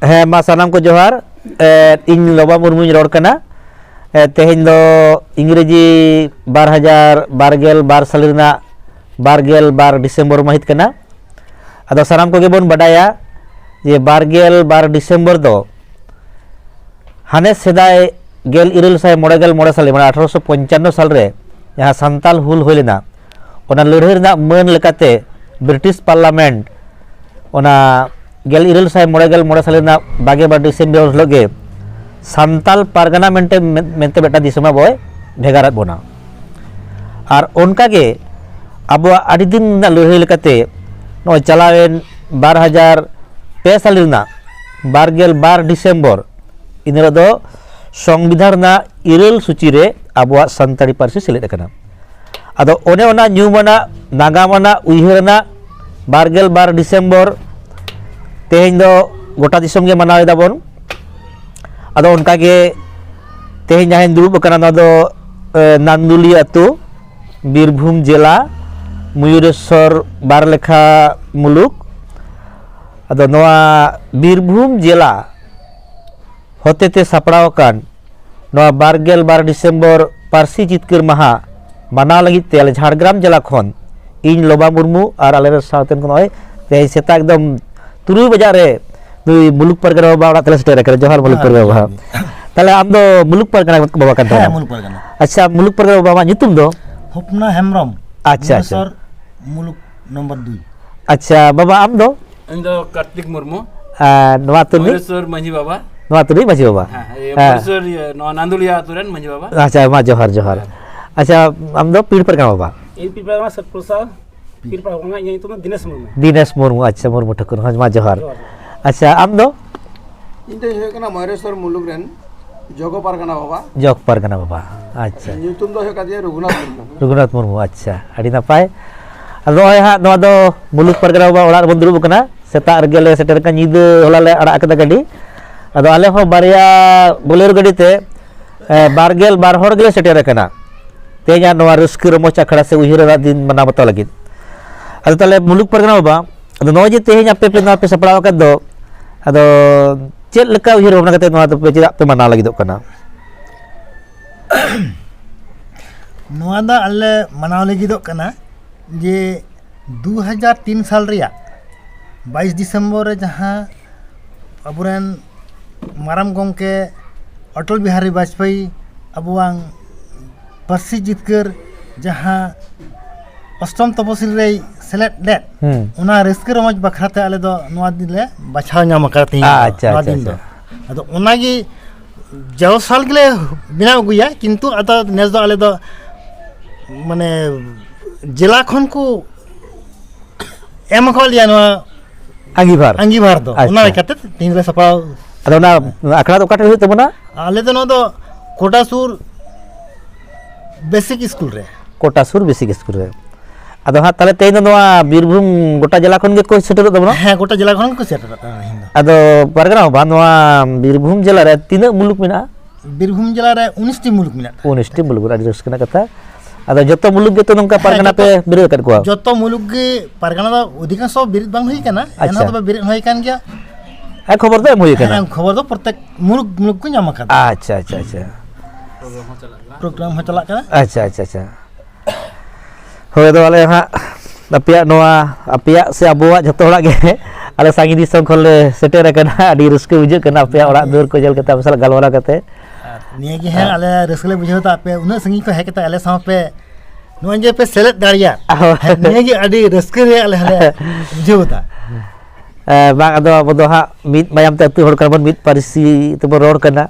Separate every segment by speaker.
Speaker 1: ᱦᱮᱸ ᱢᱟ ᱥᱟᱱᱟᱢ ᱠᱚ ᱡᱚᱦᱟᱨ ᱤᱧ ᱞᱚᱵᱟ ᱢᱩᱨᱢᱩᱧ ᱨᱚᱲ ᱠᱟᱱᱟ ᱛᱮᱦᱮᱧ ᱫᱚ ᱤᱝᱨᱮᱡᱤ 2022 ᱥᱟल ᱨᱮᱱᱟᱜ 22 डिसेम्बर माहित कना अदो सानाम को गेबोन बडाया जे 22 डिसेम्बर दो हाने सेदाय गेल इरल साय मोड़ेगल मोड़े साल माने 1895 साल रे यहाँ संताल हुल होय लेना ओना लड़ाई रना मान लेकाते ब्रिटिश पार्लियामेंट ओना गेल इरल साय मोड़ेगल मोड़े साल रना 22 डिसेम्बर लगे संताल पारगना मेंते बेटा दिसमा बॉय भेगारत बोना और उनका के अब आदि दिन लड़ाई लेकाते नो चलावेन 2002 साल रना 22 डिसेम्बर इन दो संविधान ना इरल सूची रे अब सानताड़ी पार्सी सेलेद कना अदो ओने ओना न्यूमाना नागामाना उइहरना 22 डिसेम्बर तेहेñ दो गोटा दिसम गे मनावे दाबन अदो उनका के तेहेñ जहां दुरुब कना ना दो नांदुली अतु बीरभूम जिला मयूरेश्वर बारलेखा मुलुक अदो नोआ बीरभूम जिला होतेते सापड़ाव कान नोआ 22 डिसेम्बर पार्सी जितकर महा माना लगित ते आले झारग्राम जिला खन इन लोबा मुर्मू और आले सावतेन को नय ते सेता एकदम 3 बजे रे दुई मुलुक परगना बाबा तले सेटर करे जोहार मुलुक परगना बाबा तले आम दो मुलुक परगना बाबा कान
Speaker 2: हाँ, मुलुक परगना
Speaker 1: अच्छा मुलुक परगना बाबा nyutum दो
Speaker 2: होपना हेमरम
Speaker 1: अच्छा अच्छा
Speaker 2: मुलुक नंबर 2
Speaker 1: अच्छा बाबा आम दो
Speaker 3: इन दो कार्तिक मुर्मू
Speaker 1: नोआ तुनी
Speaker 3: मयूरेश्वर मंझी बाबा
Speaker 1: नोआ तुनी माजी बाबा
Speaker 3: हां मयूरेश्वर नांदुलिया तुरन मंझी बाबा
Speaker 1: अच्छा मा जोहार जोहार अच्छा आम दो पीड़ परगना बाबा
Speaker 4: इन पीड़ परगना सतपुरसा पीड़ परगना ये तो
Speaker 1: दिनेश मुर्मू अच्छा मुर्मू ठकुर मा जोहार अच्छा आम दो
Speaker 5: इन दो होय कना मयूरेश्वर मुलुक रेन जोगो परगना बाबा
Speaker 1: जोग परगना बाबा अच्छा
Speaker 5: ᱧᱩᱛᱩᱢ ᱫᱚ ᱦᱩᱭᱩᱜ ᱠᱟᱱᱟ ᱨᱚᱜᱷᱩᱱᱟᱛᱷ ᱢᱩᱨᱢᱩ
Speaker 1: रघुनाथ मुर्मू अच्छा अड़ी नपाय अदो हा नोआ दो मुलुक परगना बाबा ओड़ा बन दुरुब कना सेता रगेले सेटर का नीद होला ले अड़ा कदा गाड़ी अदो आले हो बारिया बोलेरो गाड़ी ते 22 हर गेले सेटर कना तेजा नोआ रस्क रमोच अखड़ा से उहिरा दिन मना बता लगित अदो तले मुलुक परगना बाबा अदो नोजे तेज आपे पे ना पे सपड़ाव का दो अदो चेल लका उहिरा होना कते नोआ दो पे चेदा पे मना लगित कना
Speaker 2: नोआदा अल्ले मनाव लगिदो कना जे 2003 साल रिया 22 दिसंबर रे जहां अबुरेन माराम गोंके अटल बिहारी वाजपेयी अबुवांग पार्सी जितकर जहां अष्टम तपसिल रे सेलेट ले उना रस्कर रमज बखराते आले दो नोआ दिन ले बाछाव नाम करते हैं
Speaker 1: अच्छा
Speaker 2: दिन दो अदो उनागी जाव साल गले बिना गुया किंतु अता नेस दो आले दो माने जिला खन को एम खल या नोआ अंगीभार दो उना कते तीन ले सपा
Speaker 1: अदो ना अखड़ा दो काटे होते बना
Speaker 2: आले दो नो दो कोटासुर बेसिक स्कूल रे
Speaker 1: कोटासुर बेसिक स्कूल रे अदो हा तले तेन नोआ बीरभूम गोटा जिला खन गे को सेटर दो बना
Speaker 2: हां गोटा जिला खन को सेटर
Speaker 1: अदो परगना बा नोआ बीरभूम जिला रे तीन मुलुक मिना
Speaker 2: बीरभूम जिला रे 19 टी मुलुक मिना
Speaker 1: 19 टी मुलुक आदि रस्कना कथा अदो जतो मुलुक गे तो नंका परगना पे बिरे कर को
Speaker 2: जतो मुलुक गे परगना दा अधिकांश बिरित बांग होई कना एना तो बिरित होई कान गया
Speaker 1: ए खबर दो मोई कना
Speaker 2: खबर दो प्रत्येक मुलुक को नाम का
Speaker 1: अच्छा अच्छा अच्छा
Speaker 2: प्रोग्राम हो चला कना
Speaker 1: अच्छा अच्छा अच्छा होय दो वाले हा अपिया नोआ अपिया से अबुआ जतो हड़ा गे आले सांगी दिसम खोले सेटर कना आदि रस्के बुझे कना अपिया ओड़ा दूर को जल कता मसल गलवरा कते
Speaker 2: निये गे है आले रस्कले बुझेता पे उना संगी को है कता आले साव पे नोंजे पे सेलेट दाड़िया निये गे आदि रस्के रे आले हले बुझेता
Speaker 1: bang ado bodo ha mit bayam te tu hor karbon mit parisi tu ror kana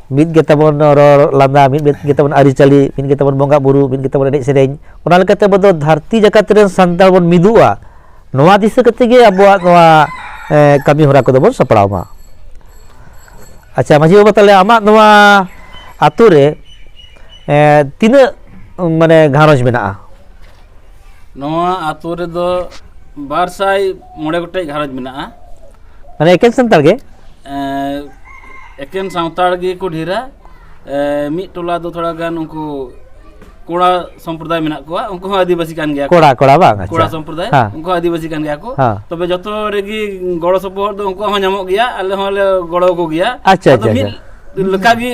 Speaker 1: mit kita bon ror landa mit kita bon ari cali mit kita bon bongga buru mit kita bon edek sereng ona lekate bodo dharti jakat ren santal bon midua noa dise kate ge abuat noa kami hora ko bon sapraw ma acha maji baba tale ama noa ature tina mane gharos mena
Speaker 3: नोआ आतो रे दो 200 गोटे घारज मेना
Speaker 1: माने एकेन संताल गे
Speaker 3: एकेन सावताल गे को ढेरा मी टोला दो थोड़ा गान उनको koda sampradaya menak koa, ungku hon adibasi kan gaya.
Speaker 1: Koda bang.
Speaker 3: Koda
Speaker 1: Acha.
Speaker 3: sampradaya,
Speaker 1: Ha.
Speaker 3: ungku adibasi kan gaya ko.
Speaker 1: Ha.
Speaker 3: Tobe joto regi goro sopohor do ungku hon nyamok gaya, ale hon le goro ko gaya.
Speaker 1: Acha,
Speaker 3: Ado
Speaker 1: acha,
Speaker 3: mid lekagi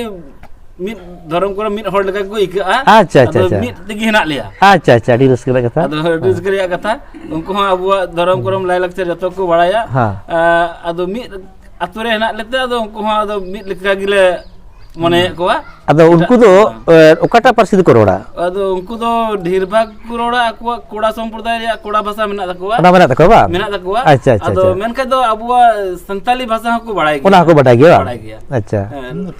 Speaker 3: mid dorong kora mid hor lekagi ko ika.
Speaker 1: Acha, acha,
Speaker 3: Ado
Speaker 1: acha.
Speaker 3: mid tegi henak lia.
Speaker 1: Acha, di raska kata.
Speaker 3: Ado dis kariya kata, ungku hon abuak dorong koram lai lakcer joto ko baraya.
Speaker 1: Ha.
Speaker 3: Ado mid ature henak lete ado ungku hon ado mid lekagi le mone koa.
Speaker 1: Ado unku do okata parsi do korora.
Speaker 3: Ado ungku do dhir bhag ko roda akwa koda sampradaya reyak koda bhasa menak takoa.
Speaker 1: Ona mana tako bang?
Speaker 3: Menak takoa.
Speaker 1: Acha, acha,
Speaker 3: Ado
Speaker 1: acha.
Speaker 3: menkai do abuak santali bhasa hoko barai
Speaker 1: Ona aku badai gaya.
Speaker 3: Badai gaya.
Speaker 1: Acha.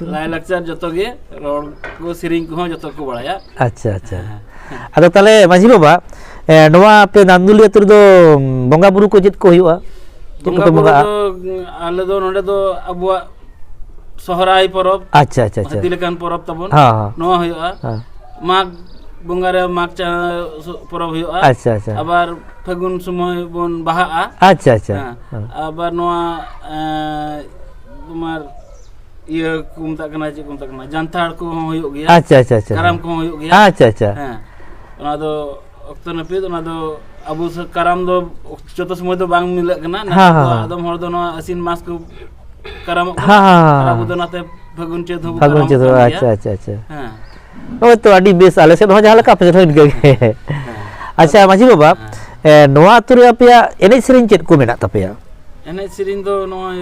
Speaker 3: Lai lakcar joto ge ror ko sering ko joto ko baraya.
Speaker 1: Acha. Ado tale maji baba noa pe nanduli atur do bonga buru ko jit ko huyu'a.
Speaker 3: Bonga buru do ale do nonde do abuak sohrai porob
Speaker 1: Acha.
Speaker 3: hati lekan porob tabon
Speaker 1: Ha.
Speaker 3: noa huyu'a.
Speaker 1: Ha.
Speaker 3: Mag bongare mag cha porob huyu'a.
Speaker 1: Acha.
Speaker 3: Abar fagun sumoy bon baha'a.
Speaker 1: Acha.
Speaker 3: Abar noa তোমার ইয়ে কুমতা কনা যে কুমতা কনা জান্তার কো হইও গিয়া
Speaker 1: Acha.
Speaker 3: কারাম কো হইও গিয়া
Speaker 1: Acha.
Speaker 3: হ্যাঁ ওনা দো অক্ত নাপিত ওনা দো আবু কারাম দো যত সময় দো বাং মিলে কনা না আদম হর দো না আসিন মাস কো কারাম আবু দো নাতে ফাগুন চে ধবু
Speaker 1: Fagun je tu. Acha.
Speaker 3: হ্যাঁ
Speaker 1: Oh tu adi bes ale se jalan leka apa je ke. Acha maji baba noa atur apya enej sering chet ko menak tapya.
Speaker 3: এনে সিরিন দো নয়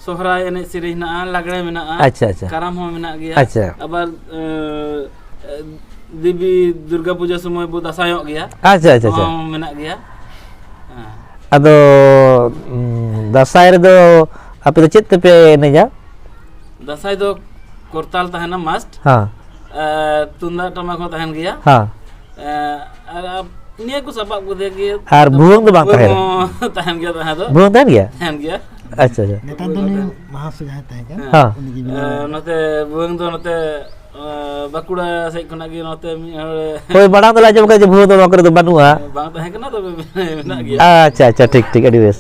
Speaker 3: সোহরাই এনে সিরিন না লাগড়ে মেনা
Speaker 1: Acha.
Speaker 3: কারাম হো মেনা গিয়া
Speaker 1: আচ্ছা।
Speaker 3: আবার দেবী দুর্গা পূজা সময় বো দাসায়ক গিয়া
Speaker 1: Acha.
Speaker 3: মেনা গিয়া হ্যাঁ
Speaker 1: Ado dasai do apa tu chet tepe neja?
Speaker 3: দাসাই দো করতাল তাহেনা মাস্ট
Speaker 1: Ha.
Speaker 3: তুন্দা টামাক হো তাহেন গিয়া
Speaker 1: Ha.
Speaker 3: আর নিয়ে কো সাবাক বো দে গিয়া
Speaker 1: Ar buang tu bang tahen.
Speaker 3: তাহেন গিয়া তাহা দো
Speaker 1: Buang tahen ya?
Speaker 3: তাহেন গিয়া
Speaker 1: Acha.
Speaker 2: Netan tu ni mahasiswa jahat kan.
Speaker 1: Ha.
Speaker 2: Uni ki bilang.
Speaker 3: নতে বুং দো নতে বাকুড়া সাইড খনা গিয়া নতে me
Speaker 1: Hoi badang tu lajam ka je buang tu makar tu banua.
Speaker 3: বাং তাহেন কেনা তবে মেনা গিয়া
Speaker 1: Acha. Tik adi bes.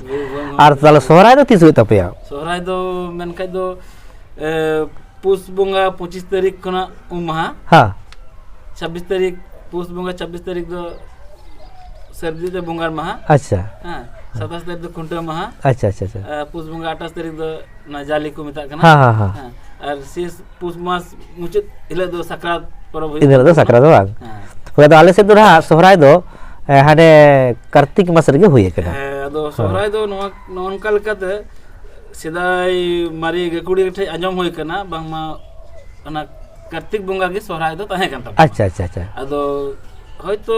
Speaker 1: Ar tala sohrai do tisu tapya.
Speaker 3: Sohrai দো মেনকাই দো পুষ বঙ্গা 25 তারিখ খনা উমহা
Speaker 1: Ha.
Speaker 3: 26 তারিখ পুষ বঙ্গা 26 তারিখ দো সর্দিতে বঙ্গার মাহা
Speaker 1: Acha.
Speaker 3: হ্যাঁ 27 তারিখ দো খুন্টা মাহা
Speaker 1: Acha.
Speaker 3: পুষ বঙ্গা 28 তারিখ দো না জালি কো মেতা কানা
Speaker 1: Ha.
Speaker 3: হ্যাঁ আর শেষ পুষ মাস মুচিত হিলে দো সাকরাত পরব হই
Speaker 1: Ini do sakra do bang.
Speaker 3: হ্যাঁ
Speaker 1: Hoi do ale se do ha sohrai do hane kartik mas rege huye kana.
Speaker 3: আদো সোহরাই দো ননকা লেকাতে সেদাই মারি গেকুড়ি ঠে আঞ্জম হই কানা বাংমা অনা কার্তিক বঙ্গা গে সোহরাই দো তাহে কান তাব
Speaker 1: Acha.
Speaker 3: আদো হয়তো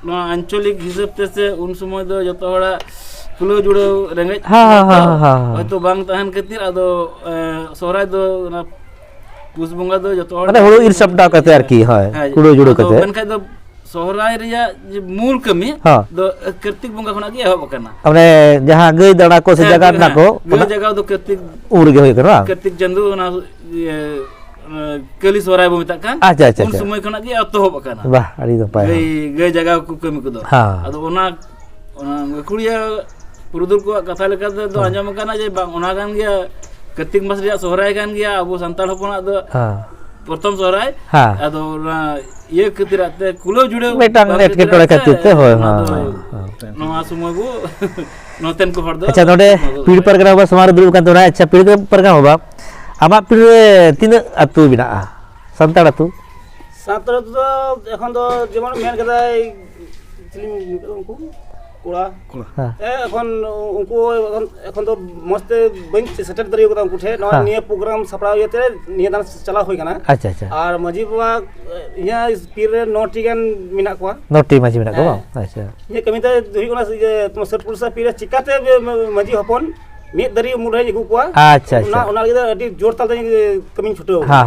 Speaker 3: নয়া আঞ্চলিক হিসাব তেসে উন সময় দো যত হড়া কুলো জুড়ো রেঙ্গেজ
Speaker 1: Ha.
Speaker 3: হয়তো বাং তাহেন খাতির আদো সোহরাই দো না পুষ বঙ্গা দো যত হড়া
Speaker 1: Mane hulu ir sabda kate ar ki hoy. Kudo judo kate.
Speaker 3: মেনখাই দো সোহরাই রিয়া যে মূল কামি
Speaker 1: Ha.
Speaker 3: দো কার্তিক বঙ্গা খনা গিয়ে হব কানা
Speaker 1: Amne jaha gei dana ko se jaga na ko
Speaker 3: গে জায়গা দো Kartik
Speaker 1: umur ge hoye kana.
Speaker 3: Kartik চন্দ্র না কলি সোহরাই বো মেতা কান
Speaker 1: Acha.
Speaker 3: উন সময় খনা গিয়ে অত হব কানা
Speaker 1: Bah, ari do pai.
Speaker 3: গে জায়গা কো কামি কো দো
Speaker 1: Ha.
Speaker 3: আদো ওনা কুড়িয়া পুরুদুর কো কথা লেকাতে দো আঞ্জম কানা যে বাং ওনা গান গিয়া কার্তিক মাস রিয়া সোহরাই গান গিয়া আবু সান্তাল হপনা দো
Speaker 1: Ha.
Speaker 3: প্রথম সোহরাই
Speaker 1: Ha.
Speaker 3: আদো ওনা ইয়ে খাতিরাতে কুলো জুড়ে
Speaker 1: Metang net ke tole kate te hoy. Ha.
Speaker 3: নোয়া সময় বো নতেন কো হরদো
Speaker 1: Acha node pir pargana ba samar dulu kan tona acha pir pargana ba. Ama pir tina atu bina. Santar atu.
Speaker 4: Santra তো এখন তো যেমন মেন কেদাই উনকু কোড়া
Speaker 1: Ha.
Speaker 4: এখন উনকু এখন তো মস্তে বাই সেটেল দাঁড়িয়ে কথা উনকু ঠে নয় নিয়ে প্রোগ্রাম সাপড়াও ইয়েতে নিয়ে দান চালা হই কানা
Speaker 1: Acha.
Speaker 4: আর মাঝি বাবা ইয়া পীর নটি গান মিনা কোয়া
Speaker 1: Noti maji bina ko ba. Acha.
Speaker 4: ইয়ে কমিতে দুই কোনা তোমার সরপুরসা পীর চিকাতে মাঝি হপন মিত দাঁড়ি মুড়ে ইগু কোয়া
Speaker 1: Acha.
Speaker 4: ওনা ওনা গিদা আদি জোর তাল কমি ছুটো
Speaker 1: Ha.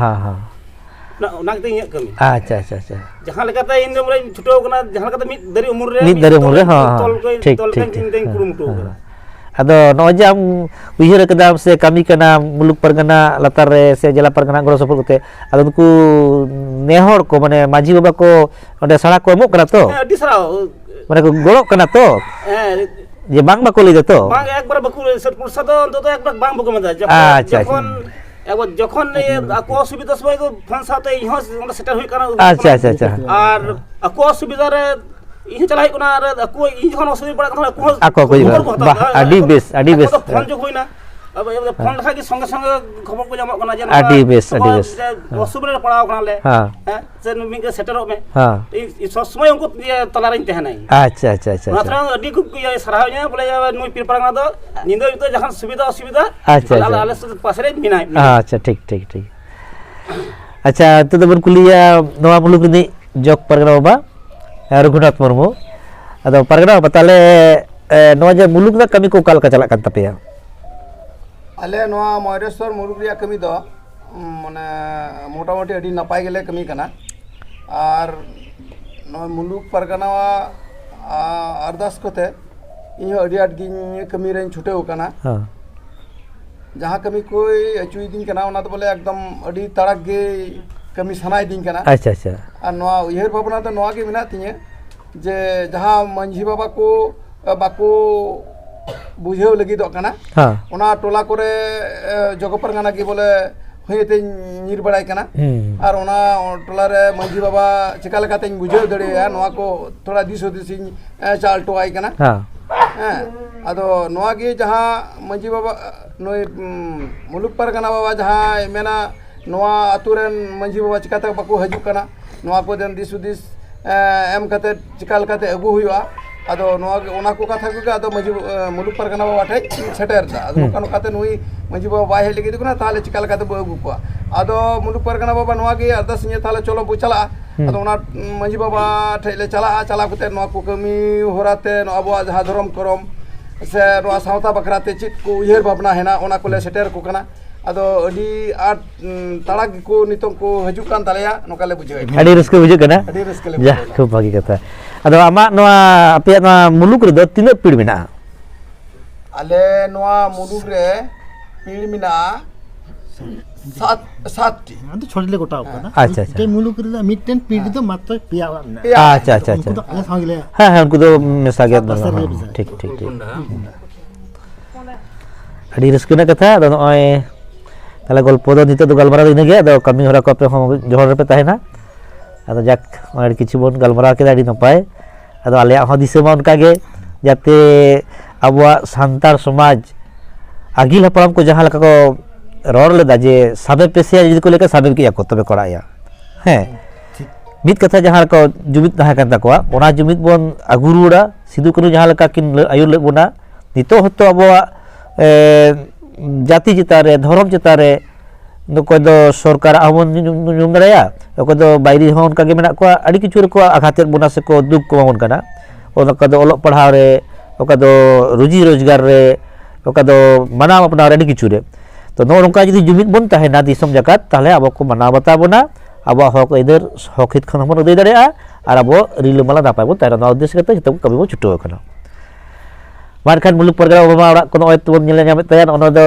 Speaker 4: না ওনা গিদা ইয়া কমি
Speaker 1: Acha.
Speaker 4: jahan lekate inde mulai chuto kana jahan lekate mit dari umur re
Speaker 1: Mit dari umur re, ha, ha. Tik,
Speaker 4: tol kan
Speaker 1: tik.
Speaker 4: inde kurumutu
Speaker 1: Ado nojam wihir kedam se kami kena muluk pargana latar re se jala pargana goro sopor kote ado ku nehor ko mane maji baba ko onde sala ko emuk kana to
Speaker 4: di sarau
Speaker 1: mane ko golok kana to je bang ba ko lide to
Speaker 4: bang ekbar baku set pulsa to onto ekbar bang baku mata
Speaker 1: আচ্ছা,
Speaker 4: যখন এবার যখন আকো অসুবিধা সময় তো phone সাথে ইহো settle হই কানা
Speaker 1: আচ্ছা আচ্ছা আচ্ছা
Speaker 4: আর আকো অসুবিধা রে ইহো চালাই কোনা আর আকো ই যখন অসুবিধা পড়া তখন
Speaker 1: আকো কই বাহ আডি বেশ
Speaker 4: ফোন যোগ হই না ফোন লেখা কি সঙ্গে সঙ্গে খবর কো জামক কানা যে
Speaker 1: আডি বেশ
Speaker 4: অসুবিধা পড়াও কানা লে
Speaker 1: হ্যাঁ
Speaker 4: হ্যাঁ যে মিকে সেটেল মে
Speaker 1: হ্যাঁ
Speaker 4: এই সব সময় উনকো তলারিন তেহানাই
Speaker 1: আচ্ছা আচ্ছা আচ্ছা
Speaker 4: মাত্র আডি খুব সারাও nya বলে নই পিরপাড়া না তো নিন্দো তো যখন সুবিধা অসুবিধা
Speaker 1: আচ্ছা
Speaker 4: আলা আলা পাশে মিনাই
Speaker 1: আচ্ছা ঠিক ঠিক ঠিক আচ্ছা তো বন kuliah Noa Muluk ini Jok Pargana Baba Raghunath Murmu atau Pargana Baba tale Noa je muluk na kami ko kal ka chalak kan tapi ya
Speaker 5: ᱟᱞᱮ ᱱᱚᱣᱟ ᱢᱚᱭᱨᱮᱥᱣᱟᱨ ᱢᱩᱞᱩᱠ ᱨᱮᱭᱟᱜ ᱠᱟᱹᱢᱤ ᱫᱚ ᱢᱟᱱᱮ ᱢᱳᱴᱟᱢᱩᱴᱤ ᱟᱹᱰᱤ ᱱᱟᱯᱟᱭ ᱜᱮᱞᱮ ᱠᱟᱹᱢᱤ ᱠᱟᱱᱟ ᱟᱨ ᱱᱚᱣᱟ ᱢᱩᱞᱩᱠ ᱯᱟᱨᱜᱟᱱᱟᱣᱟᱜ ᱟᱨᱫᱟᱥ ᱠᱚᱛᱮ ᱤᱧ ᱦᱚᱸ ᱟᱹᱰᱤ ᱟᱸᱴ ᱜᱤᱧ ᱠᱟᱹᱢᱤ ᱨᱮᱧ ᱪᱷᱩᱴᱟᱹᱣ ᱟᱠᱟᱱᱟ ᱡᱟᱦᱟᱸ ᱠᱟᱹᱢᱤ ᱠᱚᱭ ᱟᱹᱪᱩᱭᱫᱤᱧ ᱠᱟᱱᱟ ᱚᱱᱟ ᱫᱚ ᱵᱚᱞᱮ ᱮᱠᱫᱚᱢ ᱟᱹᱰᱤ ᱛᱟᱲᱟᱠ ᱜᱮ ᱠᱟᱹᱢᱤ ᱥᱟᱱᱟᱭᱫᱤᱧ ᱠᱟᱱᱟ
Speaker 1: ᱟᱪᱪᱷᱟ ᱟᱪᱪᱷᱟ
Speaker 5: ᱟᱨ ᱱᱚᱣᱟ ᱩᱭᱦᱟᱹᱨ ᱵᱷᱟᱵᱽᱱᱟ ᱫᱚ ᱱᱚᱣᱟ ᱜᱮ ᱢᱮᱱᱟᱜ ᱛᱤᱧᱟᱹ ᱡᱮ ᱡᱟᱦᱟᱸ ᱢᱟᱺᱡᱷᱤ ᱵᱟᱵᱟ ᱠᱚ ᱵᱟᱠᱚ बुझेव लगी कना ओना टोला करे जगो परगना की बोले होयते नीर बड़ाई कना और ओना टोला रे मंजी बाबा चिका लकाते बुझेव दड़े नोआ को थोड़ा दिस होदिसिन चाल टोआई कना हां अदो नोआ के जहां मंजी बाबा नोय मुलुक परगना बाबा जहां मेना नोआ अतुरेन मंजी बाबा चिकाते बाको हजू कना नोआ को देन दिस उदिस एम कते चिका लकाते अगु हुआ अदो नोआ को कथा को अदो मजी मुलुक परगना बाबा ठे सेटर दा अदो कानो काते नुई मजी बाबा बाय हेले गिदु ना ताले चिकाल काते बगु को अदो मुलुक परगना बाबा नोआ के अरदास ने ताले चलो बु चला अदो ना मजी बाबा ठे ले चला कते नोआ को कमी होराते नो अबो जहा धरम करम से नोआ सावता बखराते चित को उयहर भावना है ना ओना को ले सेटर को कना अदो अडी आट ताड़ा को नितों को हजू कान तालेया नोका ले बुझे
Speaker 1: अडी रस्के बुझे कना
Speaker 5: अडी रस्के ले
Speaker 1: जा खूब भागी कथा अदो आमा नोआ apia नोआ मुलुक रे दो तीन पीढ़ मेना
Speaker 5: आले नोआ मुलुक रे पीढ़ मेना सात टी
Speaker 2: ಅದು छोड़ले गोटा होगा
Speaker 1: अच्छा अच्छा
Speaker 2: के मुलुक रे मिटन पीढ़ी तो मात्र पिया ना
Speaker 1: अच्छा अच्छा अच्छा
Speaker 2: तो अले सांगले
Speaker 1: हां हां उनको तो मिसा गया ठीक ठीक ठीक अडी रस्के ना कथा अदो नोय ताले गल्प दो नितो दो गलमरा इन गया अदो कमी होरा को पे जोहर रे पे ताहेना अदो जाक और किछु बोन गलमरा के अडी नपाय अदो आले हो दिसे मा उनका गे जाते अबवा सांतार समाज आगिल हपराम को जहां लका को रोड लेदा जे साबे पेसिया जदि को लेके साबे किया को तबे कराया हैं मित कथा जहां को जुमित ताहा कान ताकोआ ओना जुमित बोन अगुरुड़ा सिदु कनु जहां लका किन आयुर ले बोना नितो हतो अबवा जाति चितारे धर्म चितारे कोई दो सरकार आवन जुम दराया कोई दो बायरी होन का गे मेना को अडी किछु को आघाते बोना से को दुख को मन कना ओका दो ओलो पढ़ाव रे ओका दो रोजी रोजगार रे ओका दो मनाव अपना रे अडी किछु रे तो नो नोका जदि जुमित बन ताहेना दिसम जकात ताहले आबो को मनाव बता बोना आबो हक इधर हकित खन हमन दे दरेया और आबो रिलमाला नापाय बो तारा उद्देश्य कते जतो कबि बो छुटो खना मारखान मुलुक परगना बाबा ओरा कोनो ओय तुम नेले नामे तायान ओनो दो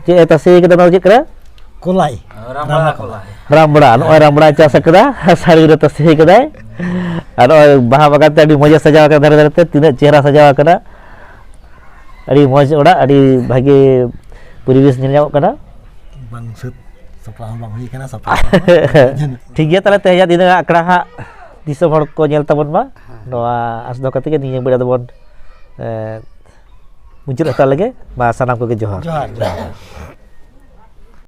Speaker 1: जे एता से के दनो जे करा
Speaker 2: कोलाई
Speaker 1: रामबड़ा ओय रामबड़ा चास करा सारी रे तसे कदाय और ओय बाहा बगाते अडी मजा सजावा का धरे धरते तिना चेहरा सजावा करा अडी मज ओड़ा अडी भागे परिवेश नेल जाव करा
Speaker 2: बंसुत सपला बांग हुई कना सपला
Speaker 1: ठीक गया ताले तेया दिन आकड़ा हा दिसम हड़ को नेल तबन मा नोआ आसदो कते के निया बड़ा दबन मुचुर हता लगे मा सनाम को के जोहार